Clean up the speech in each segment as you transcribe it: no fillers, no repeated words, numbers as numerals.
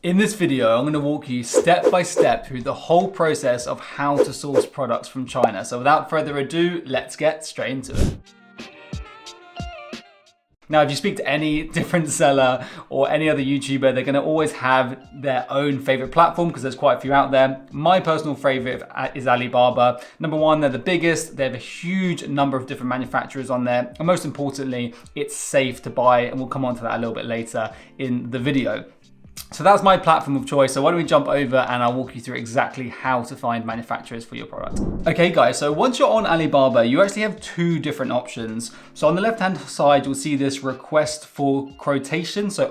In this video, I'm going to walk you step by step through the whole process of how to source products from China. So without further ado, let's get straight into it. Now, if you speak to any different seller or any other YouTuber, they're going to always have their own favorite platform because there's quite a few out there. My personal favorite is Alibaba. Number one, they're the biggest. They have a huge number of different manufacturers on there. And most importantly, it's safe to buy. And we'll come on to that a little bit later in the video. So that's my platform of choice. So why don't we jump over and I'll walk you through exactly how to find manufacturers for your product. Okay guys, so once you're on Alibaba, you actually have two different options. So on the left-hand side, you'll see this request for quotation. So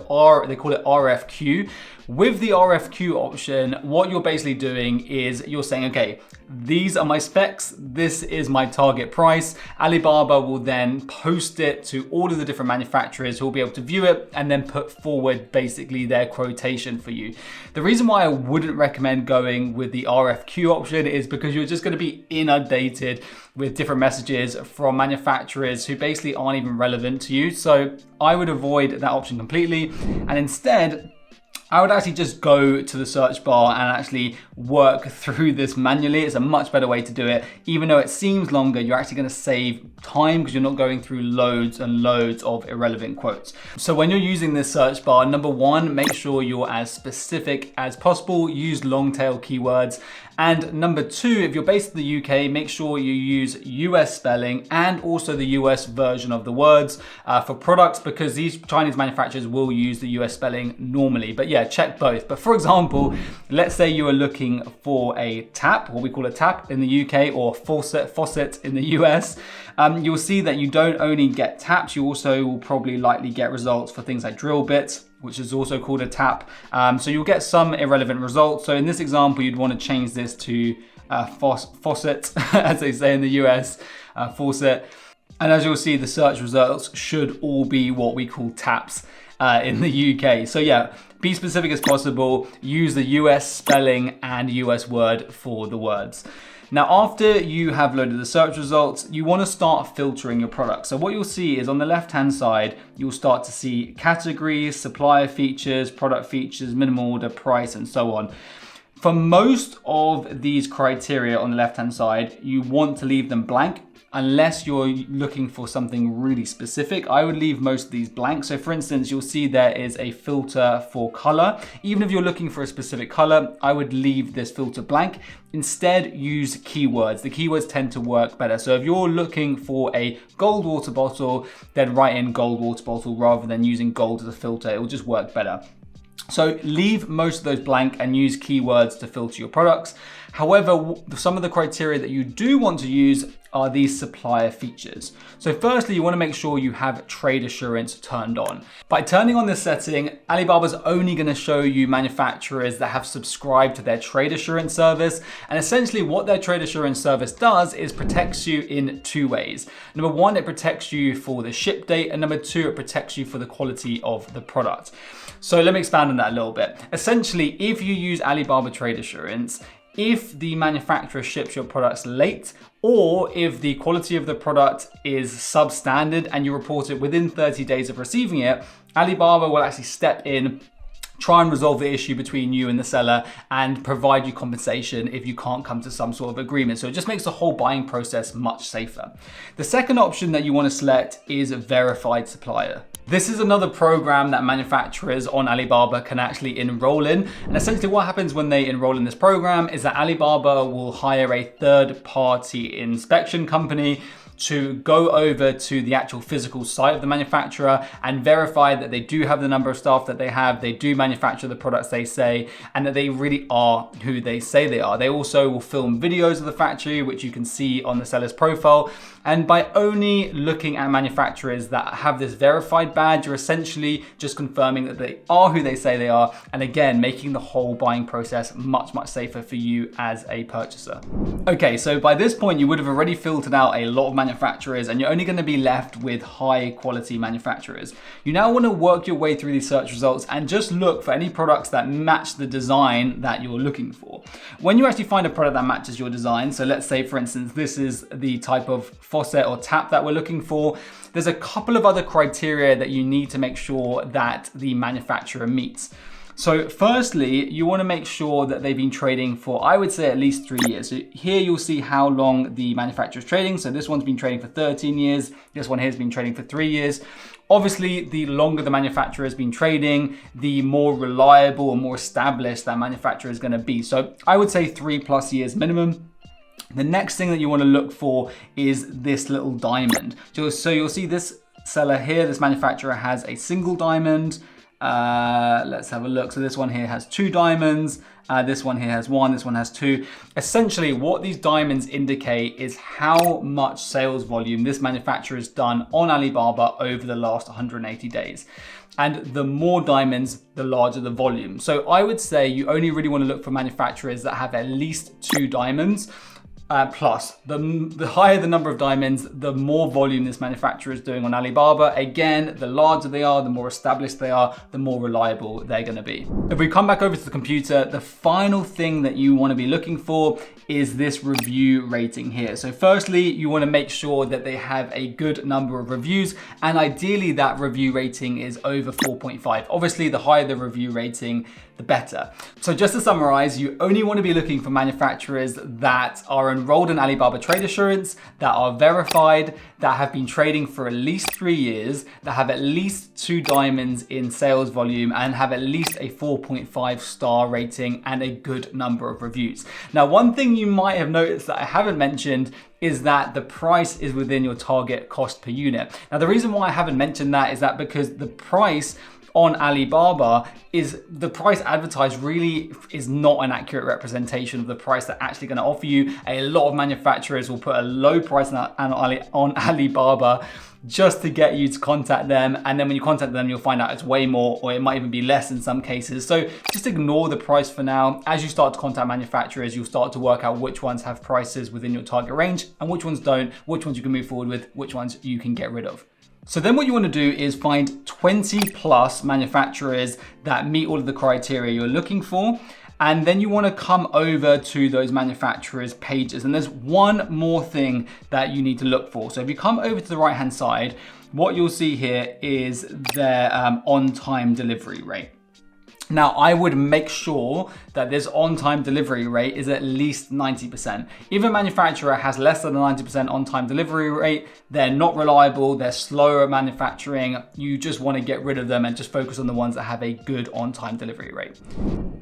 they call it RFQ. With the RFQ option, what you're basically doing is you're saying, okay, these are my specs, this is my target price. Alibaba will then post it to all of the different manufacturers who will be able to view it and then put forward basically their quotation for you. The reason why I wouldn't recommend going with the RFQ option is because you're just going to be inundated with different messages from manufacturers who basically aren't even relevant to you. So I would avoid that option completely, and instead I would actually just go to the search bar and actually work through this manually. It's a much better way to do it. Even though it seems longer, you're actually going to save time because you're not going through loads and loads of irrelevant quotes. So when you're using this search bar, number one, make sure you're as specific as possible. Use long tail keywords. And number two, if you're based in the UK, make sure you use US spelling and also the US version of the words for products, because these Chinese manufacturers will use the US spelling normally. But yeah, check both. But for example, let's say you are looking for a tap, what we call a tap in the UK, or faucet in the US. You'll see that you don't only get taps, you also will probably likely get results for things like drill bits, which is also called a tap. So you'll get some irrelevant results. So in this example, you'd want to change this to faucet, as they say in the US, faucet. And as you'll see, the search results should all be what we call taps in the UK. So yeah, be specific as possible. Use the US spelling and US word for the words. Now, after you have loaded the search results, you want to start filtering your products. So what you'll see is on the left-hand side, you'll start to see categories, supplier features, product features, minimum order price, and so on. For most of these criteria on the left-hand side, you want to leave them blank. Unless you're looking for something really specific, I would leave most of these blank. So for instance, you'll see there is a filter for color. Even if you're looking for a specific color, I would leave this filter blank. Instead, use keywords. The keywords tend to work better. So if you're looking for a gold water bottle, then write in gold water bottle rather than using gold as a filter. It will just work better. So leave most of those blank and use keywords to filter your products. However, some of the criteria that you do want to use are these supplier features. So firstly, you want to make sure you have trade assurance turned on. By turning on this setting, Alibaba's only going to show you manufacturers that have subscribed to their trade assurance service. And essentially what their trade assurance service does is protects you in two ways. Number one, it protects you for the ship date. And number two, it protects you for the quality of the product. So let me expand on that a little bit. Essentially, if you use Alibaba trade assurance, if the manufacturer ships your products late, or if the quality of the product is substandard and you report it within 30 days of receiving it, Alibaba will actually step in, try and resolve the issue between you and the seller, and provide you compensation if you can't come to some sort of agreement. So it just makes the whole buying process much safer. The second option that you want to select is a verified supplier. This is another program that manufacturers on Alibaba can actually enroll in. And essentially what happens when they enroll in this program is that Alibaba will hire a third-party inspection company to go over to the actual physical site of the manufacturer and verify that they do have the number of staff that they have, they do manufacture the products they say, and that they really are who they say they are. They also will film videos of the factory, which you can see on the seller's profile. And by only looking at manufacturers that have this verified badge, you're essentially just confirming that they are who they say they are. And again, making the whole buying process much, much safer for you as a purchaser. Okay, so by this point, you would have already filtered out a lot of manufacturers and you're only going to be left with high quality manufacturers. You now want to work your way through these search results and just look for any products that match the design that you're looking for. When you actually find a product that matches your design, so let's say for instance, this is the type of faucet or tap that we're looking for, there's a couple of other criteria that you need to make sure that the manufacturer meets. So firstly, you want to make sure that they've been trading for, I would say, at least 3 years. So here you'll see how long the manufacturer is trading. So this one's been trading for 13 years. This one here has been trading for 3 years. Obviously, the longer the manufacturer has been trading, the more reliable and more established that manufacturer is going to be. So I would say 3+ years minimum. The next thing that you want to look for is this little diamond. So you'll see this seller here, this manufacturer has a single diamond. Let's have a look. So this one here has 2 diamonds. This one here has 1, this one has 2. Essentially, what these diamonds indicate is how much sales volume this manufacturer has done on Alibaba over the last 180 days. And the more diamonds, the larger the volume. So I would say you only really want to look for manufacturers that have at least 2 diamonds. Plus, the higher the number of diamonds, the more volume this manufacturer is doing on Alibaba. Again, the larger they are, the more established they are, the more reliable they're going to be. If we come back over to the computer, the final thing that you want to be looking for is this review rating here. So firstly, you want to make sure that they have a good number of reviews, and ideally that review rating is over 4.5. Obviously, the higher the review rating, the better. So just to summarize, you only want to be looking for manufacturers that are enrolled in Alibaba Trade Assurance, that are verified, that have been trading for at least 3 years, that have at least 2 diamonds in sales volume, and have at least a 4.5 star rating and a good number of reviews. Now, one thing you might have noticed that I haven't mentioned is that the price is within your target cost per unit. Now, the reason why I haven't mentioned that is that because the price on Alibaba is the price advertised really is not an accurate representation of the price they're actually going to offer you. A lot of manufacturers will put a low price on Alibaba just to get you to contact them. And then when you contact them, you'll find out it's way more, or it might even be less in some cases. So just ignore the price for now. As you start to contact manufacturers, you'll start to work out which ones have prices within your target range and which ones don't, which ones you can move forward with, which ones you can get rid of. So then what you want to do is find 20+ manufacturers that meet all of the criteria you're looking for. And then you want to come over to those manufacturers' pages. And there's one more thing that you need to look for. So if you come over to the right-hand side, what you'll see here is their on-time delivery rate. Now, I would make sure that this on-time delivery rate is at least 90%. If a manufacturer has less than a 90% on-time delivery rate, they're not reliable, they're slower at manufacturing. You just want to get rid of them and just focus on the ones that have a good on-time delivery rate.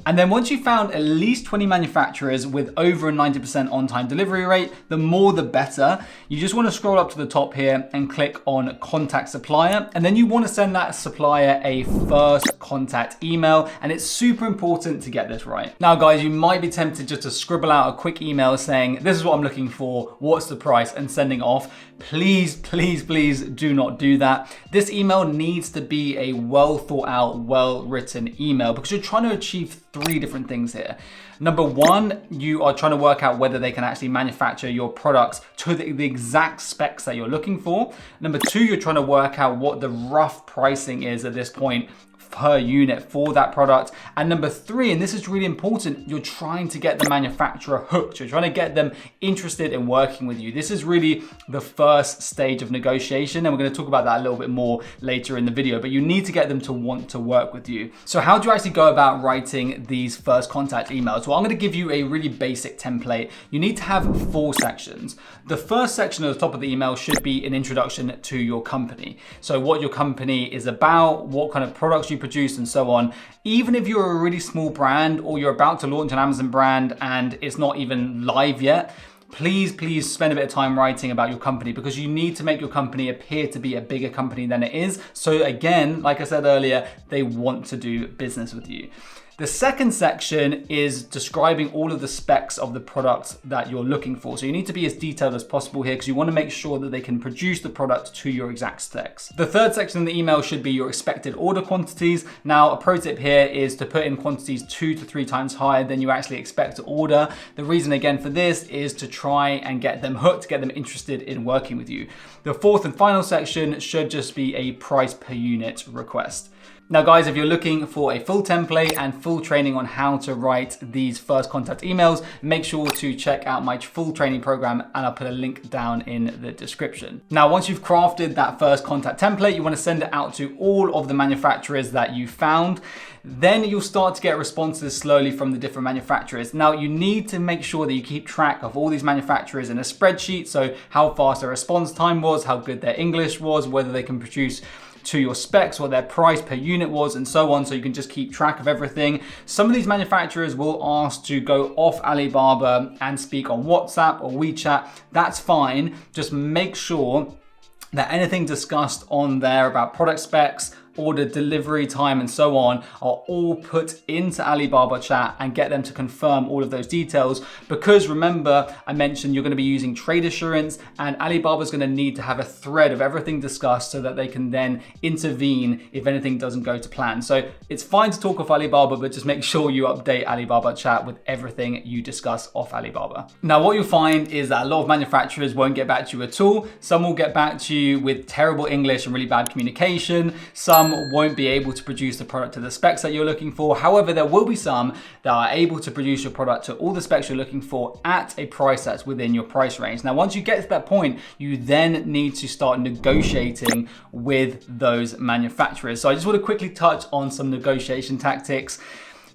And then once you've found at least 20 manufacturers with over a 90% on-time delivery rate, the more the better. You just want to scroll up to the top here and click on Contact Supplier. And then you want to send that supplier a first contact email. And it's super important to get this right. Now, guys, you might be tempted just to scribble out a quick email saying, this is what I'm looking for, what's the price, and sending off. Please, please, please do not do that. This email needs to be a well thought out, well written email because you're trying to achieve 3 different things here. Number 1, you are trying to work out whether they can actually manufacture your products to the exact specs that you're looking for. Number 2, you're trying to work out what the rough pricing is at this point per unit for that product. And number 3, and this is really important, you're trying to get the manufacturer hooked. You're trying to get them interested in working with you. This is really the first stage of negotiation, and we're going to talk about that a little bit more later in the video, but you need to get them to want to work with you. So how do you actually go about writing these first contact emails? Well, I'm going to give you a really basic template. You need to have 4 sections. The first section at the top of the email should be an introduction to your company. So what your company is about, what kind of products you produce, and so on. Even if you're a really small brand or you're about to launch an Amazon brand and it's not even live yet, please spend a bit of time writing about your company because you need to make your company appear to be a bigger company than it is. So again, like I said earlier, they want to do business with you. The second section is describing all of the specs of the product that you're looking for. So you need to be as detailed as possible here because you want to make sure that they can produce the product to your exact specs. The third section in the email should be your expected order quantities. Now, a pro tip here is to put in quantities 2 to 3 times higher than you actually expect to order. The reason again for this is to try and get them hooked, get them interested in working with you. The fourth and final section should just be a price per unit request. Now guys, if you're looking for a full template and full training on how to write these first contact emails, make sure to check out my full training program, and I'll put a link down in the description. Now, once you've crafted that first contact template, you want to send it out to all of the manufacturers that you found. Then you'll start to get responses slowly from the different manufacturers. Now, you need to make sure that you keep track of all these manufacturers in a spreadsheet. So how fast their response time was, how good their English was, whether they can produce to your specs, what their price per unit was, and so on, so you can just keep track of everything. Some of these manufacturers will ask to go off Alibaba and speak on WhatsApp or WeChat. That's fine. Just make sure that anything discussed on there about product specs, order delivery time, and so on are all put into Alibaba chat, and get them to confirm all of those details. Because remember, I mentioned you're going to be using trade assurance, and Alibaba's going to need to have a thread of everything discussed so that they can then intervene if anything doesn't go to plan. So it's fine to talk off Alibaba, but just make sure you update Alibaba chat with everything you discuss off Alibaba. Now, what you'll find is that a lot of manufacturers won't get back to you at all. Some will get back to you with terrible English and really bad communication. Some won't be able to produce the product to the specs that you're looking for. However, there will be some that are able to produce your product to all the specs you're looking for at a price that's within your price range. Now, once you get to that point, you then need to start negotiating with those manufacturers. So I just want to quickly touch on some negotiation tactics.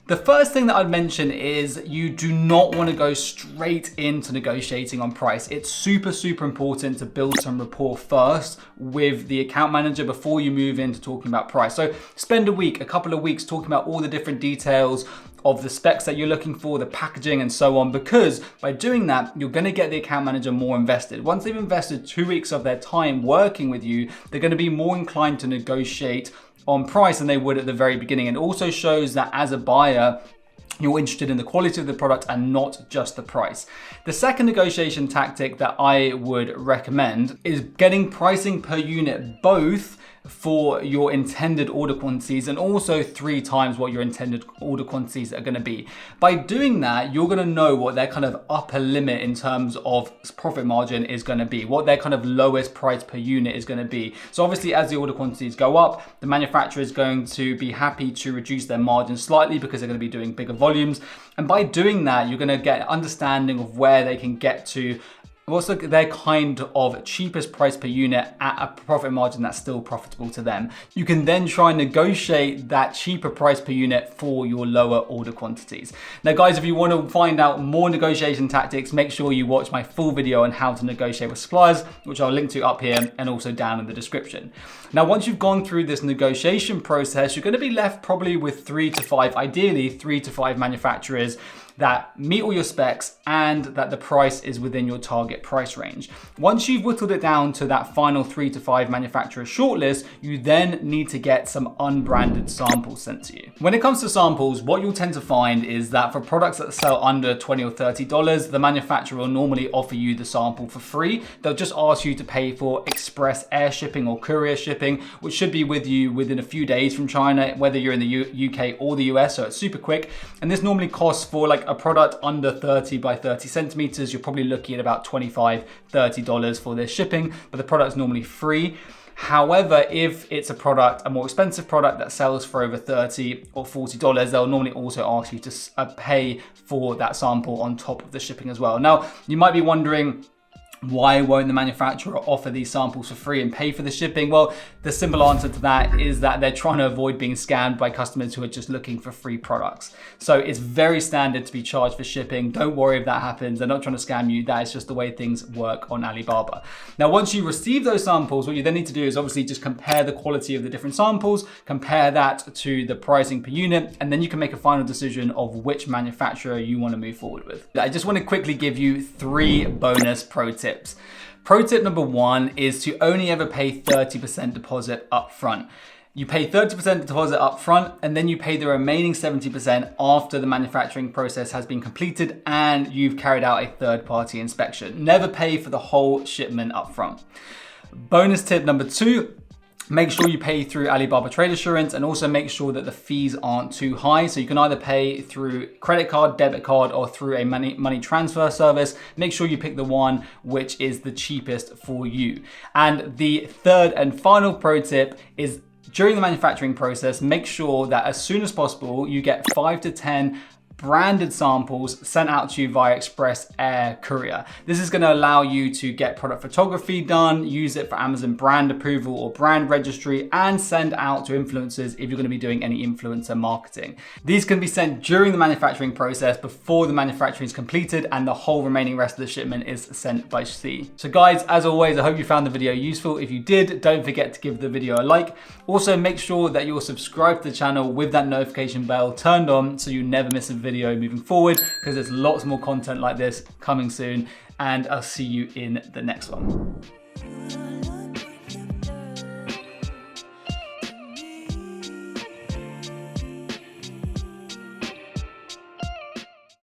The first thing that I'd mention is you do not want to go straight into negotiating on price. It's super, super important to build some rapport first with the account manager before you move into talking about price. So spend a couple of weeks talking about all the different details of the specs that you're looking for, the packaging, and so on, because by doing that, you're going to get the account manager more invested. Once they've invested 2 weeks of their time working with you, they're going to be more inclined to negotiate on price than they would at the very beginning. It also shows that as a buyer, you're interested in the quality of the product and not just the price. The second negotiation tactic that I would recommend is getting pricing per unit, both for your intended order quantities and also 3 times what your intended order quantities are going to be. By doing that, you're going to know what their kind of upper limit in terms of profit margin is going to be, what their kind of lowest price per unit is going to be. So obviously, as the order quantities go up, the manufacturer is going to be happy to reduce their margin slightly because they're going to be doing bigger volumes. And by doing that, you're going to get an understanding of where they can get to, what's their kind of cheapest price per unit at a profit margin that's still profitable to them. You can then try and negotiate that cheaper price per unit for your lower order quantities. Now guys, if you want to find out more negotiation tactics, make sure you watch my full video on how to negotiate with suppliers, which I'll link to up here and also down in the description. Now, once you've gone through this negotiation process, you're going to be left probably with 3 to 5, ideally 3 to 5 manufacturers that meet all your specs and that the price is within your target price range. Once you've whittled it down to that final 3 to 5 manufacturer shortlist, you then need to get some unbranded samples sent to you. When it comes to samples, what you'll tend to find is that for products that sell under $20 or $30, the manufacturer will normally offer you the sample for free. They'll just ask you to pay for express air shipping or courier shipping, which should be with you within a few days from China, whether you're in the UK or the US, so it's super quick. And this normally costs, for like a product under 30 by 30 centimeters, you're probably looking at about $25, $30 for this shipping, but the product's normally free. However, if it's a more expensive product that sells for over $30 or $40, they'll normally also ask you to pay for that sample on top of the shipping as well. Now, you might be wondering, why won't the manufacturer offer these samples for free and pay for the shipping? Well, the simple answer to that is that they're trying to avoid being scammed by customers who are just looking for free products. So it's very standard to be charged for shipping. Don't worry if that happens. They're not trying to scam you. That is just the way things work on Alibaba. Now, once you receive those samples, what you then need to do is obviously just compare the quality of the different samples, compare that to the pricing per unit, and then you can make a final decision of which manufacturer you want to move forward with. I just want to quickly give you 3 bonus pro tips. Pro tip number 1 is to only ever pay 30% deposit up front. You pay 30% deposit up front, and then you pay the remaining 70% after the manufacturing process has been completed and you've carried out a third-party inspection. Never pay for the whole shipment up front. Bonus tip number 2, make sure you pay through Alibaba Trade Assurance, and also make sure that the fees aren't too high. So you can either pay through credit card, debit card, or through a money transfer service. Make sure you pick the one which is the cheapest for you. And the third and final pro tip is during the manufacturing process, make sure that as soon as possible, you get 5 to 10 branded samples sent out to you via express air courier. This is going to allow you to get product photography done, use it for Amazon brand approval or brand registry, and send out to influencers if you're going to be doing any influencer marketing. These can be sent during the manufacturing process before the manufacturing is completed and the whole remaining rest of the shipment is sent by sea. So guys, as always, I hope you found the video useful. If you did, don't forget to give the video a like. Also, make sure that you're subscribed to the channel with that notification bell turned on so you never miss a video moving forward, because there's lots more content like this coming soon, and I'll see you in the next one.